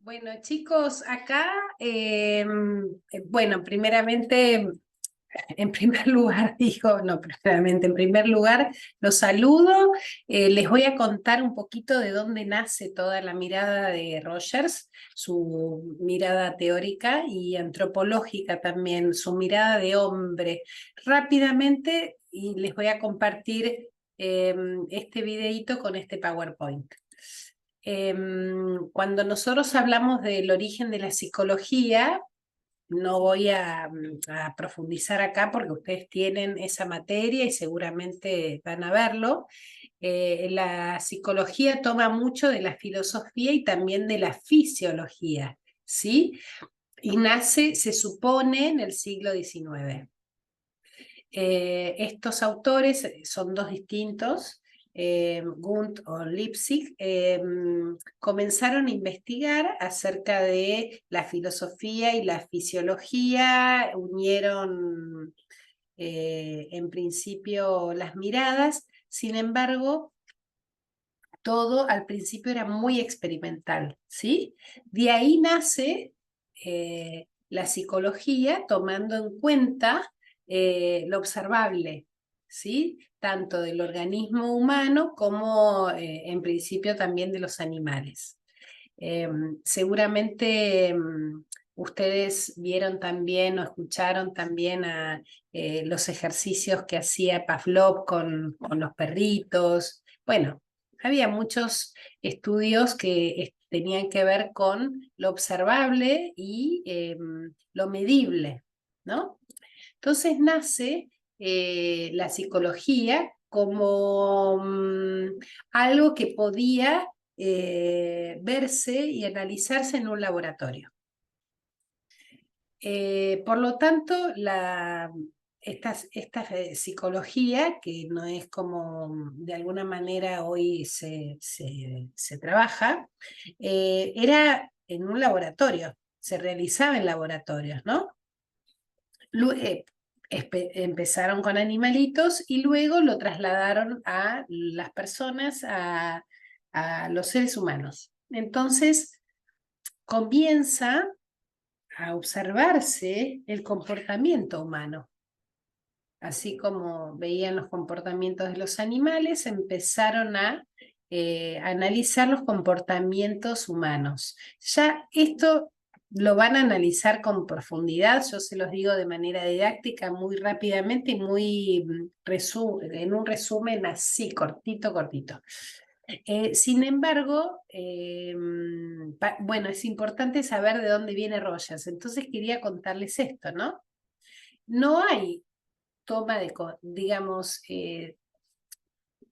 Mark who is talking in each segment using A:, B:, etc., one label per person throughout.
A: Bueno, chicos, acá, bueno, primeramente, en primer lugar, digo, no, primeramente, en primer lugar, los saludo. Les voy a contar un poquito de dónde nace toda la mirada de Rogers, su mirada teórica y antropológica también, su mirada de hombre. Rápidamente, y les voy a compartir este videíto con este PowerPoint. Cuando nosotros hablamos del origen de la psicología, no voy a profundizar acá porque ustedes tienen esa materia y seguramente van a verlo. La psicología toma mucho de la filosofía y también de la fisiología, ¿sí? Y nace, se supone, en el siglo XIX. Estos autores son dos distintos, Gunt o Lipzig, comenzaron a investigar acerca de la filosofía y la fisiología, unieron en principio las miradas. Sin embargo, todo al principio era muy experimental, ¿sí? De ahí nace la psicología tomando en cuenta lo observable, ¿sí? Tanto del organismo humano como en principio también de los animales. Seguramente ustedes vieron también o escucharon también a los ejercicios que hacía Pavlov con los perritos. Bueno, había muchos estudios que tenían que ver con lo observable y lo medible, ¿no? Entonces nace la psicología como algo que podía verse y analizarse en un laboratorio. Por lo tanto, esta psicología, que no es como de alguna manera hoy se trabaja, era en un laboratorio, se realizaba en laboratorios, ¿no? Empezaron con animalitos y luego lo trasladaron a las personas, a los seres humanos. Entonces comienza a observarse el comportamiento humano. Así como veían los comportamientos de los animales, empezaron a analizar los comportamientos humanos. Ya esto lo van a analizar con profundidad, yo se los digo de manera didáctica, muy rápidamente y muy en un resumen así, cortito, cortito. Sin embargo, bueno, es importante saber de dónde viene Rogers, entonces quería contarles esto, ¿no? No hay toma de, digamos,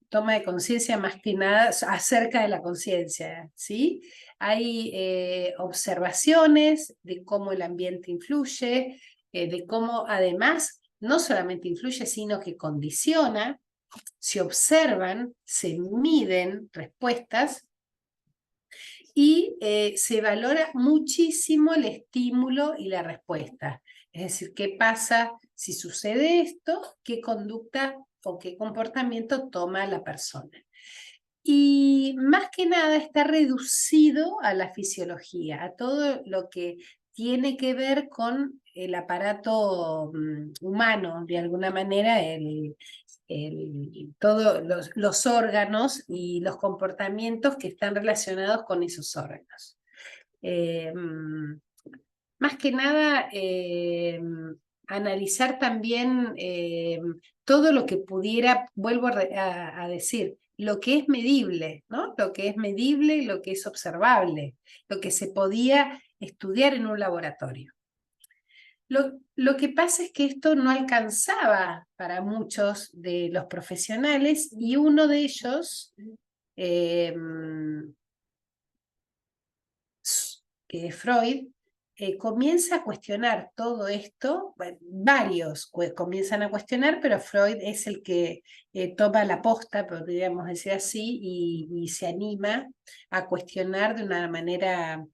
A: toma de conciencia más que nada acerca de la conciencia, ¿sí? Hay observaciones de cómo el ambiente influye, de cómo además no solamente influye, sino que condiciona, se observan, se miden respuestas y se valora muchísimo el estímulo y la respuesta. Es decir, ¿qué pasa si sucede esto? ¿Qué conducta o qué comportamiento toma la persona? Y más que nada está reducido a la fisiología, a todo lo que tiene que ver con el aparato humano, de alguna manera, todos los órganos y los comportamientos que están relacionados con esos órganos. Más que nada, analizar también todo lo que pudiera, vuelvo a decir, lo que es medible, ¿no? Lo que es medible, lo que es observable, lo que se podía estudiar en un laboratorio. Lo que pasa es que esto no alcanzaba para muchos de los profesionales y uno de ellos, eh, que es Freud, comienza a cuestionar todo esto, bueno, varios comienzan a cuestionar, pero Freud es el que toma la posta, podríamos decir así, y se anima a cuestionar de una manera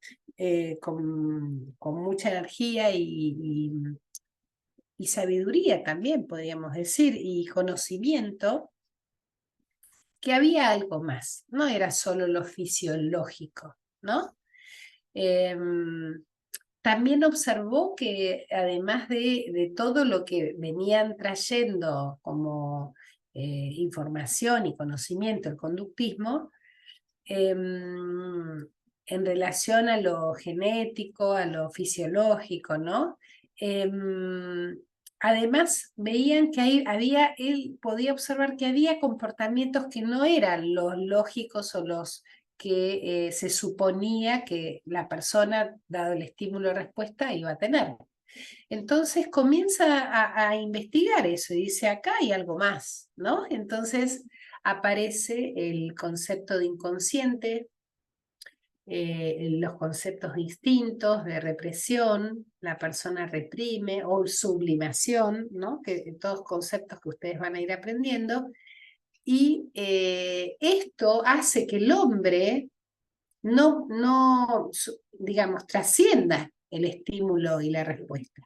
A: con mucha energía y sabiduría también, podríamos decir, y conocimiento, que había algo más, no era solo lo fisiológico, ¿no? También observó que además de todo lo que venían trayendo como información y conocimiento, el conductismo, en relación a lo genético, a lo fisiológico, ¿no? Además, veían que él podía observar que había comportamientos que no eran los lógicos o los que se suponía que la persona, dado el estímulo de respuesta, iba a tener. Entonces comienza a investigar eso y dice, acá hay algo más, ¿no? Entonces aparece el concepto de inconsciente, los conceptos distintos de represión, la persona reprime, o sublimación, ¿no? Que todos conceptos que ustedes van a ir aprendiendo. Y esto hace que el hombre no, digamos, trascienda el estímulo y la respuesta.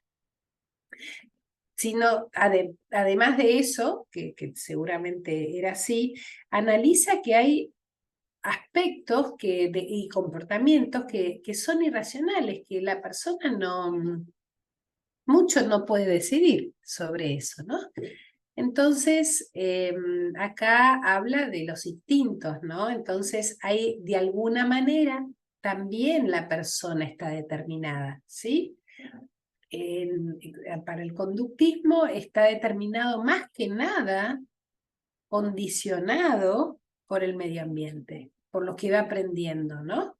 A: Sino, además de eso, que seguramente era así, analiza que hay aspectos y comportamientos que son irracionales, que la persona mucho no puede decidir sobre eso, ¿no? Entonces, acá habla de los instintos, ¿no? Entonces, hay de alguna manera también la persona está determinada, ¿sí? Para el conductismo está determinado más que nada, condicionado por el medio ambiente, por lo que va aprendiendo, ¿no?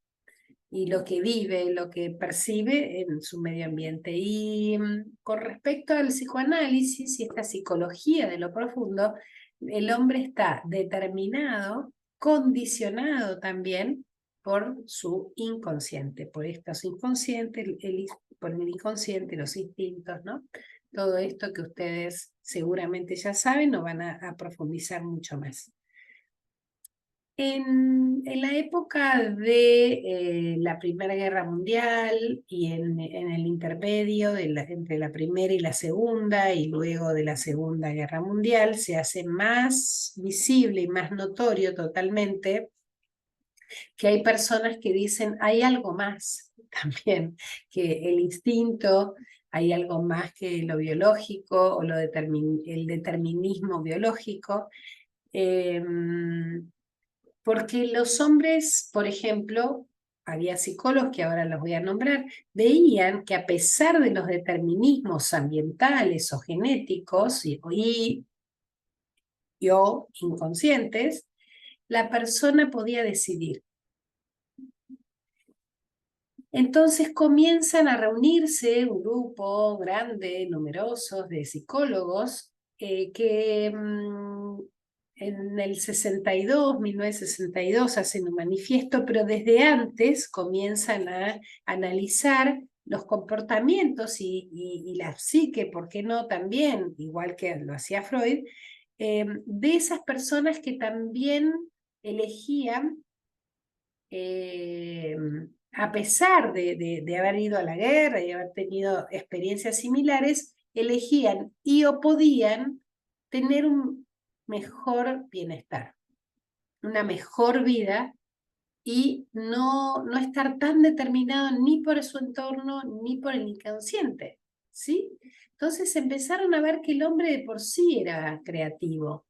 A: Y lo que vive, lo que percibe en su medio ambiente. Y con respecto al psicoanálisis y esta psicología de lo profundo, el hombre está determinado, condicionado también por su inconsciente, por estos inconscientes, por el inconsciente, los instintos, ¿no? Todo esto que ustedes seguramente ya saben o van a profundizar mucho más. En la época de la Primera Guerra Mundial y en el intermedio entre la Primera y la Segunda y luego de la Segunda Guerra Mundial, se hace más visible y más notorio totalmente que hay personas que dicen hay algo más también que el instinto, hay algo más que lo biológico o el determinismo biológico. Porque los hombres, por ejemplo, había psicólogos que ahora los voy a nombrar, veían que a pesar de los determinismos ambientales o genéticos o inconscientes, la persona podía decidir. Entonces comienzan a reunirse un grupo grande, numerosos, de psicólogos que en el 62, 1962, hacen un manifiesto, pero desde antes comienzan a analizar los comportamientos y la psique, ¿por qué no también, igual que lo hacía Freud, de esas personas que también elegían a pesar de haber ido a la guerra y haber tenido experiencias similares, elegían o podían tener un mejor bienestar, una mejor vida y no estar tan determinado ni por su entorno ni por el inconsciente, ¿sí? Entonces empezaron a ver que el hombre de por sí era creativo,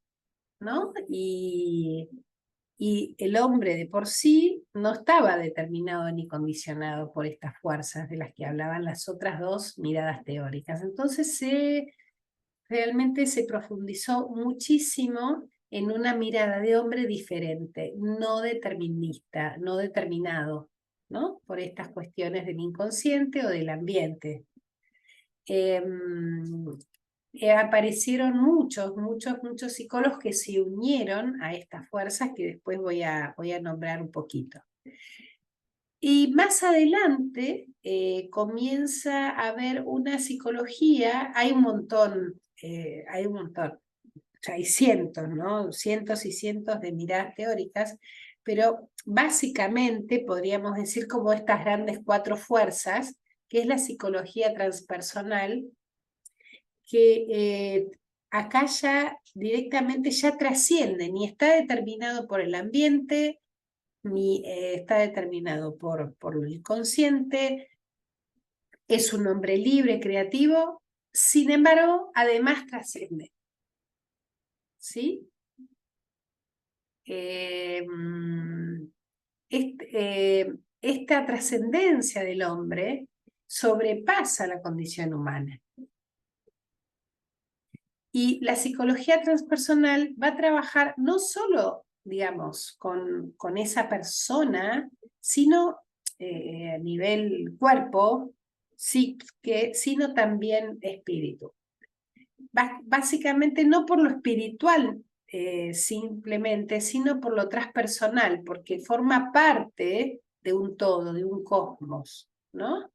A: ¿no? Y el hombre de por sí no estaba determinado ni condicionado por estas fuerzas de las que hablaban las otras dos miradas teóricas. Entonces realmente se profundizó muchísimo en una mirada de hombre diferente, no determinista, no determinado, ¿no? Por estas cuestiones del inconsciente o del ambiente. Aparecieron muchos psicólogos que se unieron a estas fuerzas que después voy a nombrar un poquito. Y más adelante comienza a haber una psicología, hay un montón, o sea, hay cientos, ¿no? Cientos y cientos de miradas teóricas, pero básicamente podríamos decir como estas grandes cuatro fuerzas, que es la psicología transpersonal, que acá ya directamente ya trasciende, ni está determinado por el ambiente, está determinado por el consciente, es un hombre libre, creativo, sin embargo, además trasciende. ¿Sí? Esta trascendencia del hombre sobrepasa la condición humana. Y la psicología transpersonal va a trabajar no solo, digamos, con esa persona, sino a nivel cuerpo, sino también espíritu. Básicamente no por lo espiritual simplemente, sino por lo transpersonal, porque forma parte de un todo, de un cosmos, ¿no?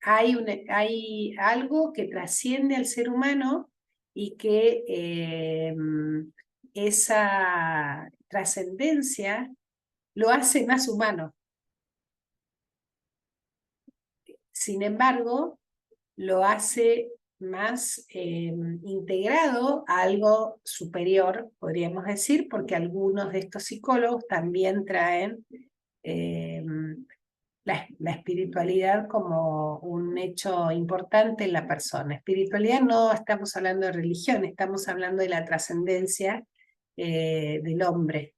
A: Hay algo que trasciende al ser humano y que esa trascendencia lo hace más humano. Sin embargo, lo hace más integrado a algo superior, podríamos decir, porque algunos de estos psicólogos también traen la espiritualidad como un hecho importante en la persona. Espiritualidad no estamos hablando de religión, estamos hablando de la trascendencia del hombre.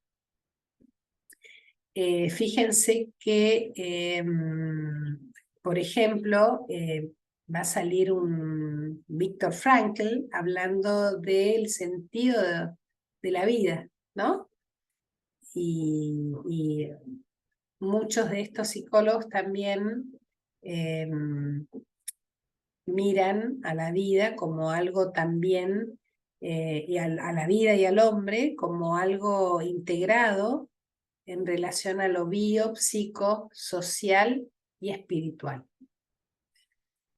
A: Fíjense que, por ejemplo, va a salir un Viktor Frankl hablando del sentido de la vida, ¿no? Y muchos de estos psicólogos también miran a la vida como algo también, y a la vida y al hombre como algo integrado en relación a lo bio, psico, social y espiritual.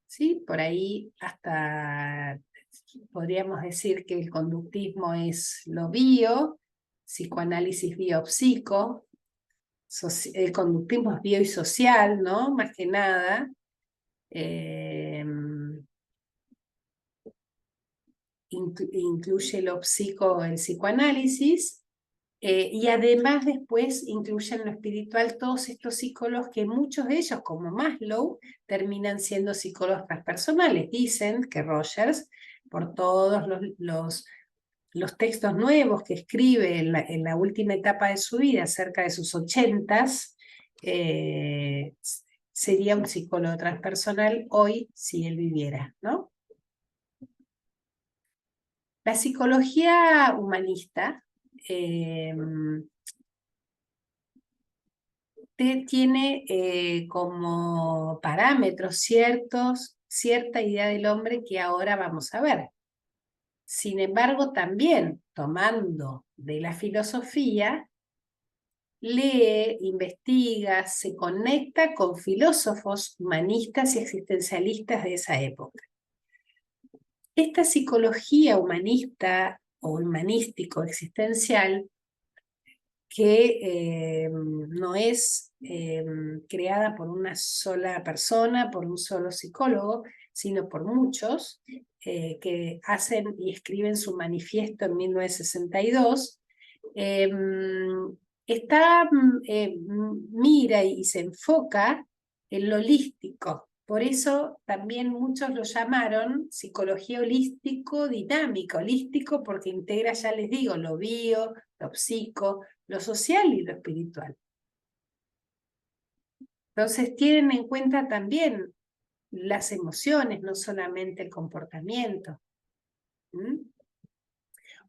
A: ¿Sí? Por ahí hasta podríamos decir que el conductismo es lo bio, psicoanálisis biopsico, el conductismo es bio y social, ¿no? Más que nada. Incluye lo psico, el psicoanálisis, y además después incluyen lo espiritual todos estos psicólogos que muchos de ellos, como Maslow, terminan siendo psicólogos transpersonales. Dicen que Rogers, por todos los textos nuevos que escribe en la última etapa de su vida, cerca de sus 80s, sería un psicólogo transpersonal hoy si él viviera, ¿no? La psicología humanista tiene como parámetros cierta idea del hombre que ahora vamos a ver. Sin embargo, también tomando de la filosofía, lee, investiga, se conecta con filósofos humanistas y existencialistas de esa época. Esta psicología humanista o humanístico-existencial, que no es creada por una sola persona, por un solo psicólogo, sino por muchos, que hacen y escriben su manifiesto en 1962, mira y se enfoca en lo holístico. Por eso también muchos lo llamaron psicología holístico-dinámica, holístico porque integra, ya les digo, lo bio, lo psico, lo social y lo espiritual. Entonces tienen en cuenta también las emociones, no solamente el comportamiento.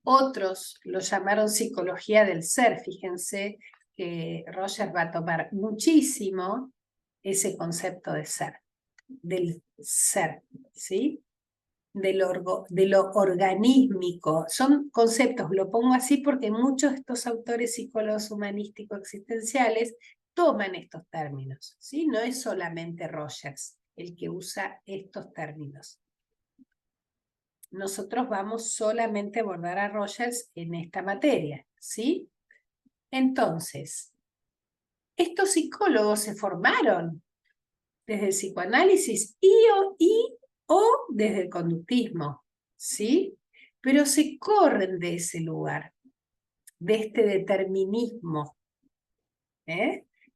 A: Otros lo llamaron psicología del ser. Fíjense que Rogers va a tomar muchísimo ese concepto de ser, del ser, ¿sí? De lo organísmico. Son conceptos, lo pongo así porque muchos de estos autores psicólogos humanísticos existenciales toman estos términos, ¿sí? No es solamente Rogers el que usa estos términos. Nosotros vamos solamente a abordar a Rogers en esta materia, ¿sí? Entonces, estos psicólogos se formaron desde el psicoanálisis o desde el conductismo, ¿sí? Pero se corren de ese lugar. de este determinismo.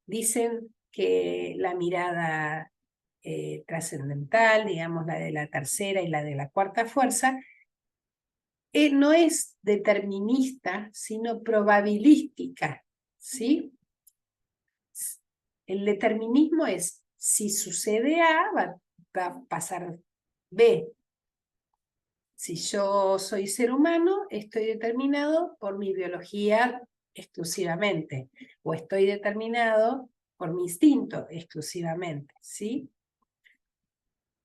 A: Dicen que la mirada trascendental, digamos la de la tercera y la de la cuarta fuerza, no es determinista, sino probabilística, ¿sí? El determinismo es, si sucede A, va a pasar B. Si yo soy ser humano, estoy determinado por mi biología exclusivamente, o estoy determinado por mi instinto exclusivamente, ¿sí?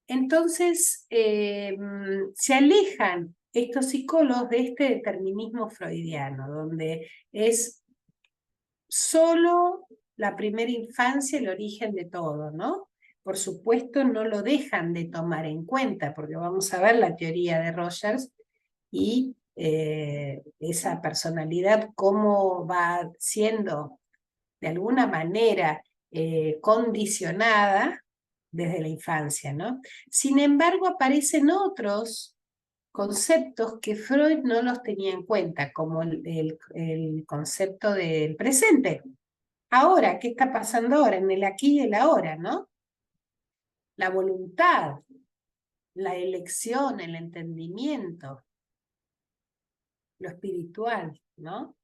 A: Entonces, se alejan estos psicólogos de este determinismo freudiano, donde es solo la primera infancia el origen de todo, ¿no? Por supuesto, no lo dejan de tomar en cuenta, porque vamos a ver la teoría de Rogers y esa personalidad, cómo va siendo de alguna manera condicionada desde la infancia, ¿no? Sin embargo, aparecen otros conceptos que Freud no los tenía en cuenta, como el concepto del presente. Ahora, ¿qué está pasando ahora? En el aquí y el ahora, ¿no? La voluntad, la elección, el entendimiento, lo espiritual, ¿no?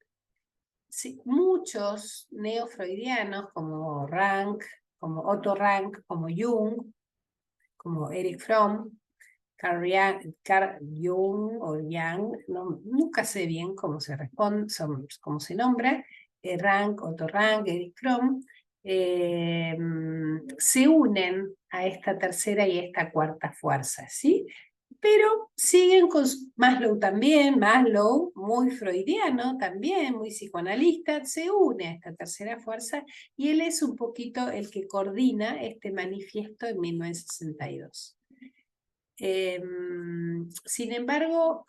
A: Sí, muchos neofreudianos como Rank, como Otto Rank, como Jung, como Erich Fromm, Carl Jung o Young, no, nunca sé bien cómo se responde, cómo se nombra, Rank, Otto Rank, Erich Fromm, se unen a esta tercera y esta cuarta fuerza, ¿sí? Pero siguen con Maslow también, Maslow, muy freudiano también, muy psicoanalista, se une a esta tercera fuerza y él es un poquito el que coordina este manifiesto en 1962. Sin embargo,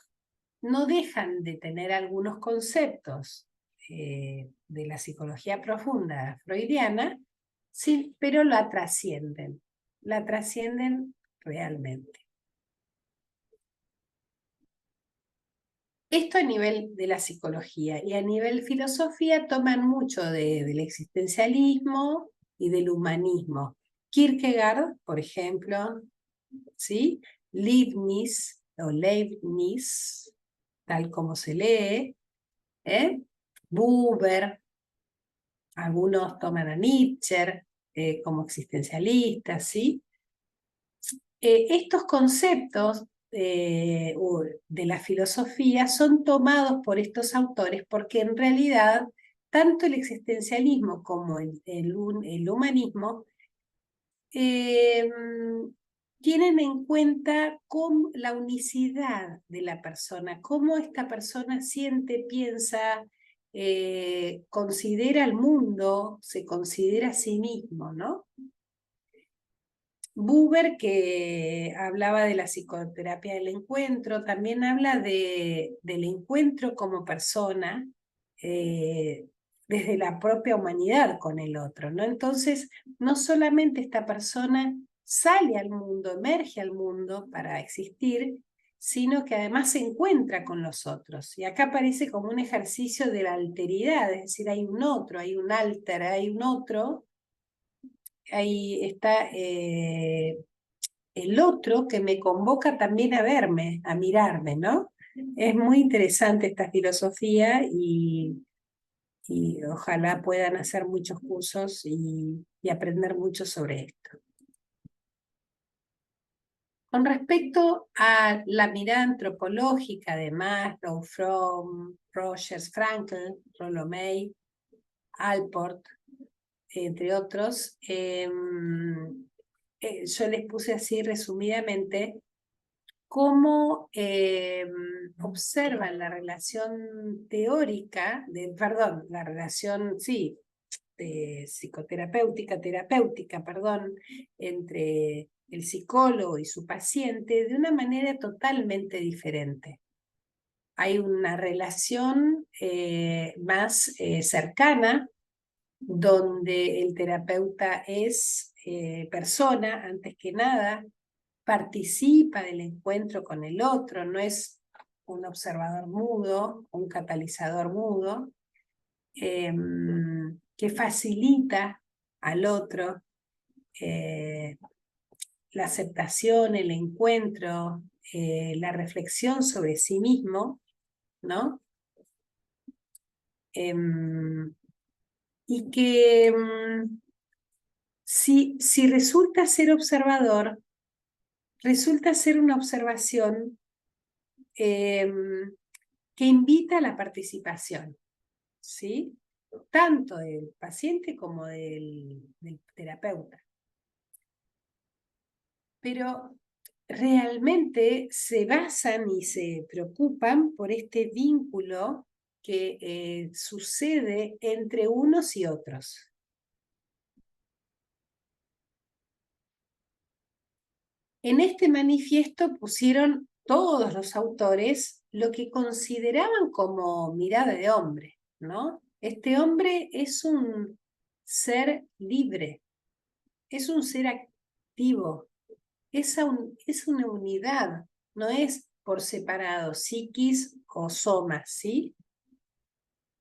A: no dejan de tener algunos conceptos de la psicología profunda freudiana, sí, pero la trascienden realmente. Esto a nivel de la psicología, y a nivel filosofía toman mucho del existencialismo y del humanismo. Kierkegaard, por ejemplo, ¿sí? Leibniz, tal como se lee, Buber, algunos toman a Nietzsche como existencialistas, ¿sí? Estos conceptos de la filosofía son tomados por estos autores porque en realidad tanto el existencialismo como el humanismo tienen en cuenta la unicidad de la persona, cómo esta persona siente, piensa, considera el mundo, se considera a sí mismo, ¿no? Buber, que hablaba de la psicoterapia del encuentro, también habla del encuentro como persona desde la propia humanidad con el otro, ¿no? Entonces, no solamente esta persona sale al mundo, emerge al mundo para existir, sino que además se encuentra con los otros. Y acá aparece como un ejercicio de la alteridad, es decir, hay un otro, hay un alter, hay un otro. Ahí está el otro que me convoca también a verme, a mirarme, ¿no? Es muy interesante esta filosofía y ojalá puedan hacer muchos cursos y aprender mucho sobre esto. Con respecto a la mirada antropológica de Maslow, Fromm, Rogers, Frankl, Rollo May, Alport, entre otros, yo les puse así resumidamente cómo observan la relación teórica, la relación, sí, terapéutica, perdón, entre el psicólogo y su paciente de una manera totalmente diferente. Hay una relación más cercana, donde el terapeuta es persona antes que nada, participa del encuentro con el otro, no es un observador mudo, un catalizador mudo, que facilita al otro la aceptación, el encuentro, la reflexión sobre sí mismo, ¿no? Y que si resulta ser observador, resulta ser una observación que invita a la participación, ¿sí? Tanto del paciente como del terapeuta. Pero realmente se basan y se preocupan por este vínculo que sucede entre unos y otros. En este manifiesto pusieron todos los autores lo que consideraban como mirada de hombre, ¿no? Este hombre es un ser libre, es un ser activo, es una unidad, no es por separado, psiquis o soma, ¿sí?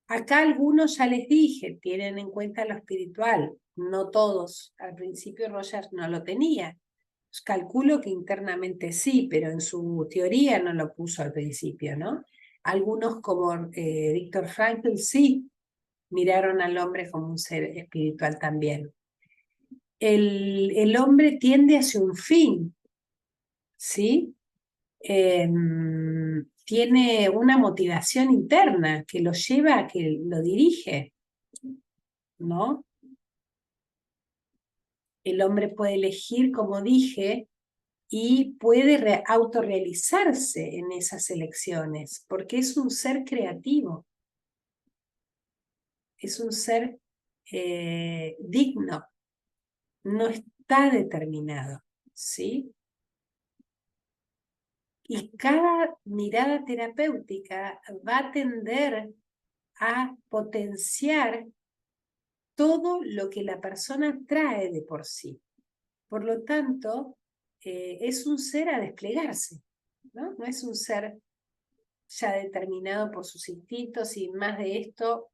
A: Acá algunos ya les dije, tienen en cuenta lo espiritual, no todos. Al principio Rogers no lo tenía. Calculo que internamente sí, pero en su teoría no lo puso al principio, ¿no? Algunos como Viktor Frankl sí miraron al hombre como un ser espiritual también. El hombre tiende hacia un fin, ¿sí? Tiene una motivación interna que lo lleva a que lo dirige, ¿no? El hombre puede elegir, como dije, y puede autorrealizarse en esas elecciones, porque es un ser creativo, es un ser digno, no está determinado, ¿sí? Y cada mirada terapéutica va a tender a potenciar todo lo que la persona trae de por sí. Por lo tanto, es un ser a desplegarse, ¿no? No es un ser ya determinado por sus instintos y más de esto,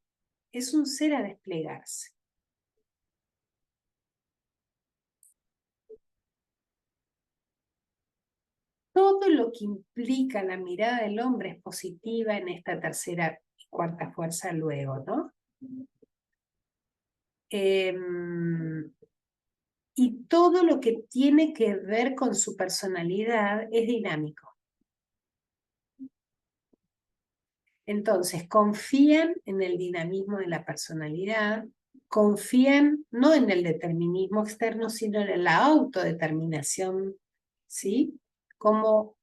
A: es un ser a desplegarse. Todo lo que implica la mirada del hombre es positiva en esta tercera y cuarta fuerza luego, ¿no? Y todo lo que tiene que ver con su personalidad es dinámico. Entonces, confían en el dinamismo de la personalidad, confían no en el determinismo externo, sino en la autodeterminación, ¿sí? Como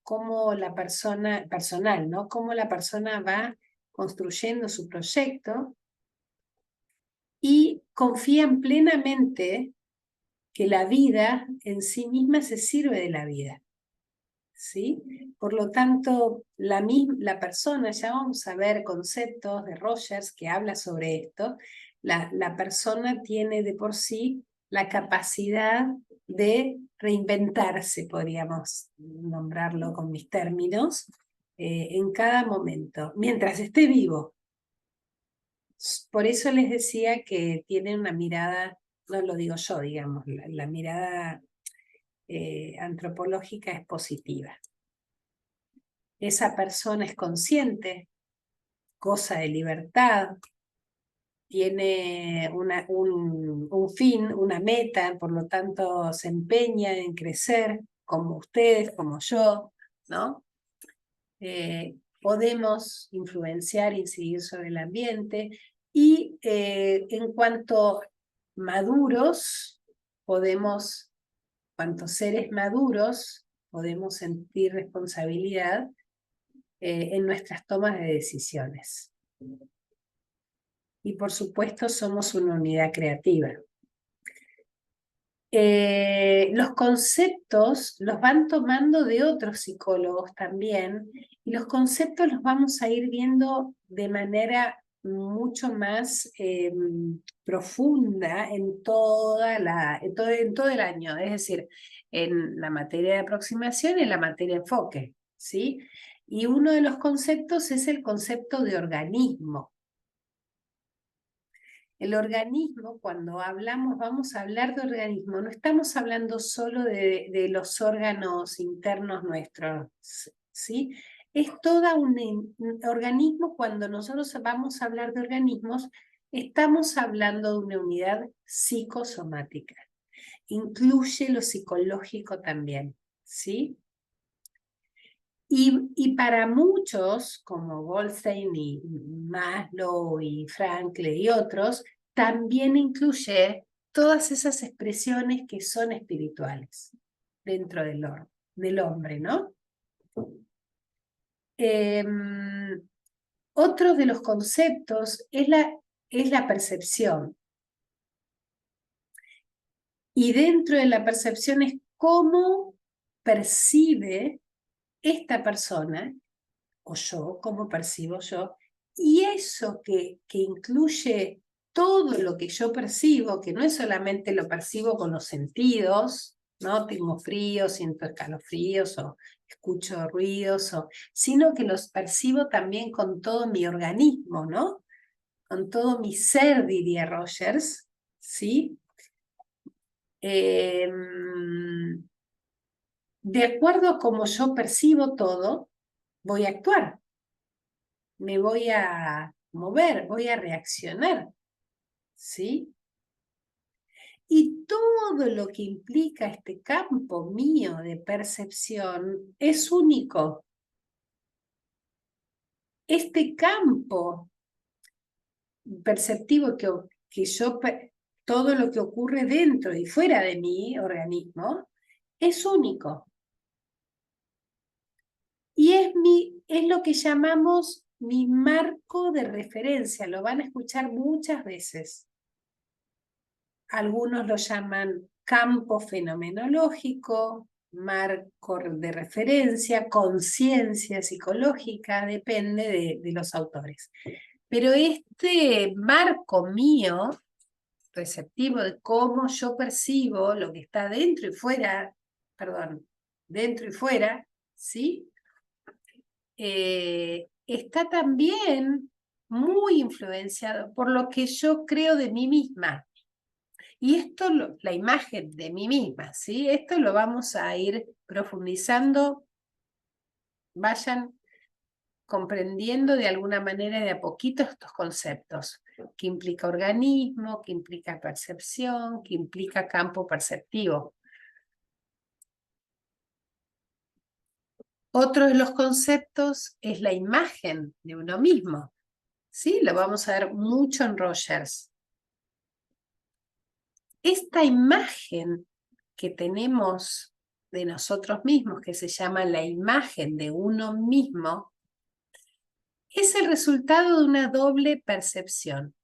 A: la persona, personal, ¿no? Cómo la persona va construyendo su proyecto y confían plenamente que la vida en sí misma se sirve de la vida, ¿sí? Por lo tanto, la persona, ya vamos a ver conceptos de Rogers que habla sobre esto, la persona tiene de por sí la capacidad de reinventarse, podríamos nombrarlo con mis términos, en cada momento, mientras esté vivo. Por eso les decía que tiene una mirada, no lo digo yo, digamos, la mirada antropológica es positiva. Esa persona es consciente, goza de libertad, tiene un fin, una meta, por lo tanto se empeña en crecer, como ustedes, como yo, ¿no? Podemos influenciar, incidir sobre el ambiente y en cuanto maduros, cuanto seres maduros, podemos sentir responsabilidad en nuestras tomas de decisiones. Y por supuesto somos una unidad creativa. Los conceptos los van tomando de otros psicólogos también, y los conceptos los vamos a ir viendo de manera mucho más profunda en todo el año, es decir, en la materia de aproximación y en la materia de enfoque, ¿sí? Y uno de los conceptos es el concepto de organismo. El organismo, cuando hablamos, vamos a hablar de organismo, no estamos hablando solo de los órganos internos nuestros, ¿sí? Es todo un organismo. Cuando nosotros vamos a hablar de organismos, estamos hablando de una unidad psicosomática. Incluye lo psicológico también, ¿sí? Y para muchos, como Goldstein y Maslow y Frankl y otros, también incluye todas esas expresiones que son espirituales dentro del hombre, ¿no? Otro de los conceptos es la percepción. Y dentro de la percepción es cómo percibe esta persona, o yo, cómo percibo yo, y eso que incluye todo lo que yo percibo, que no es solamente lo percibo con los sentidos, ¿no? Tengo frío, siento escalofríos, o escucho ruidos, sino que los percibo también con todo mi organismo, ¿no? Con todo mi ser, diría Rogers, ¿sí? De acuerdo a cómo yo percibo todo, voy a actuar, me voy a mover, voy a reaccionar, ¿sí? Y todo lo que implica este campo mío de percepción es único. Este campo perceptivo todo lo que ocurre dentro y fuera de mi organismo es único. Y es lo que llamamos mi marco de referencia. Lo van a escuchar muchas veces. Algunos lo llaman campo fenomenológico, marco de referencia, conciencia psicológica, depende de los autores. Pero este marco mío, receptivo de cómo yo percibo lo que está dentro y fuera, ¿sí? Está también muy influenciado por lo que yo creo de mí misma. Y esto, la imagen de mí misma, ¿sí? Esto lo vamos a ir profundizando. Vayan comprendiendo de alguna manera de a poquito estos conceptos. ¿Qué implica organismo? ¿Qué implica percepción? ¿Qué implica campo perceptivo? Otro de los conceptos es la imagen de uno mismo. ¿Sí? Lo vamos a ver mucho en Rogers. Esta imagen que tenemos de nosotros mismos, que se llama la imagen de uno mismo, es el resultado de una doble percepción.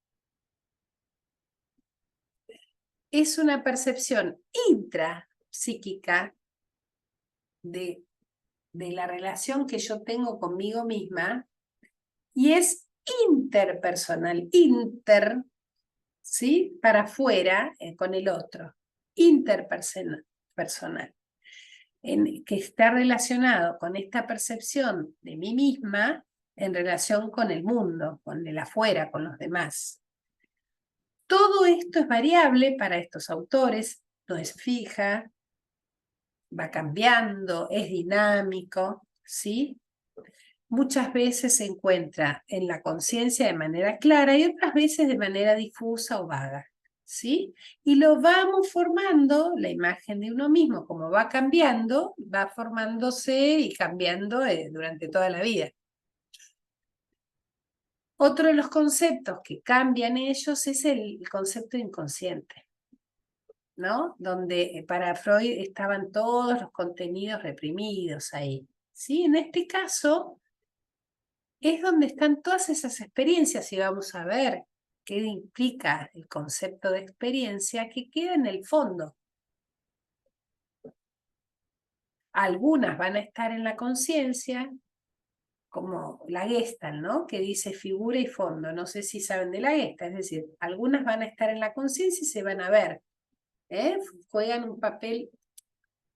A: Es una percepción intrapsíquica de la relación que yo tengo conmigo misma, y es interpersonal, ¿sí? Para afuera, con el otro, interpersonal, que está relacionado con esta percepción de mí misma en relación con el mundo, con el afuera, con los demás. Todo esto es variable para estos autores, no es fija, va cambiando, es dinámico, ¿sí? Muchas veces se encuentra en la conciencia de manera clara y otras veces de manera difusa o vaga, ¿sí? Y lo vamos formando, la imagen de uno mismo, como va cambiando, va formándose y cambiando durante toda la vida. Otro de los conceptos que cambian ellos es el concepto inconsciente, ¿no? Donde para Freud estaban todos los contenidos reprimidos ahí, ¿sí? En este caso es donde están todas esas experiencias, y vamos a ver qué implica el concepto de experiencia, que queda en el fondo. Algunas van a estar en la conciencia, como la Gestalt, ¿no? Que dice figura y fondo. No sé si saben de la Gestalt, es decir, algunas van a estar en la conciencia y se van a ver, ¿eh? Juegan un papel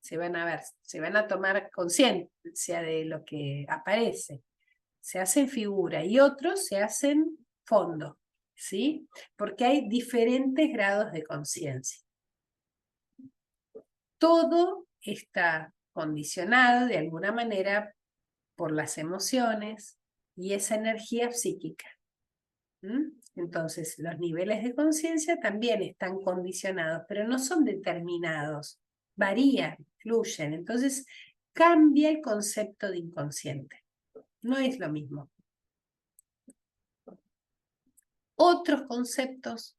A: se van a ver, se van a tomar conciencia de lo que aparece. Se hacen figura y otros se hacen fondo, ¿sí? Porque hay diferentes grados de conciencia. Todo está condicionado de alguna manera por las emociones y esa energía psíquica. Entonces, los niveles de conciencia también están condicionados, pero no son determinados, varían, fluyen. Entonces, cambia el concepto de inconsciente. No es lo mismo. Otros conceptos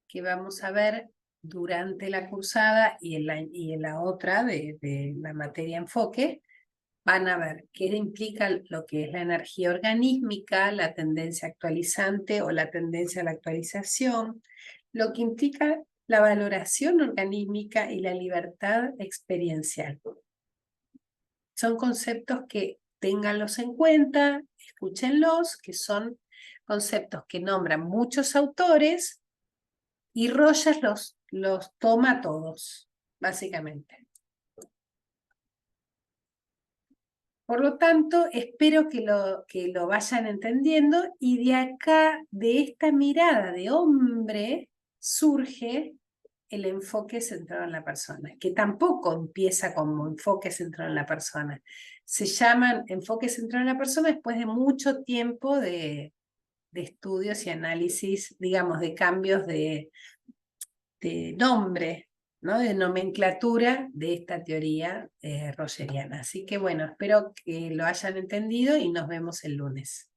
A: que vamos a ver durante la cursada y en la otra de la materia enfoque, van a ver qué implica lo que es la energía organísmica, la tendencia actualizante o la tendencia a la actualización, lo que implica la valoración organísmica y la libertad experiencial. Son conceptos que ténganlos en cuenta, escúchenlos, que son conceptos que nombran muchos autores y Rogers los toma todos, básicamente. Por lo tanto, espero que lo vayan entendiendo y de acá, de esta mirada de hombre, surge el enfoque centrado en la persona, que tampoco empieza como enfoque centrado en la persona. Se llaman enfoque centrado en la persona después de mucho tiempo de estudios y análisis, digamos, de cambios de nombre, ¿no? De nomenclatura de esta teoría rogeriana. Así que bueno, espero que lo hayan entendido y nos vemos el lunes.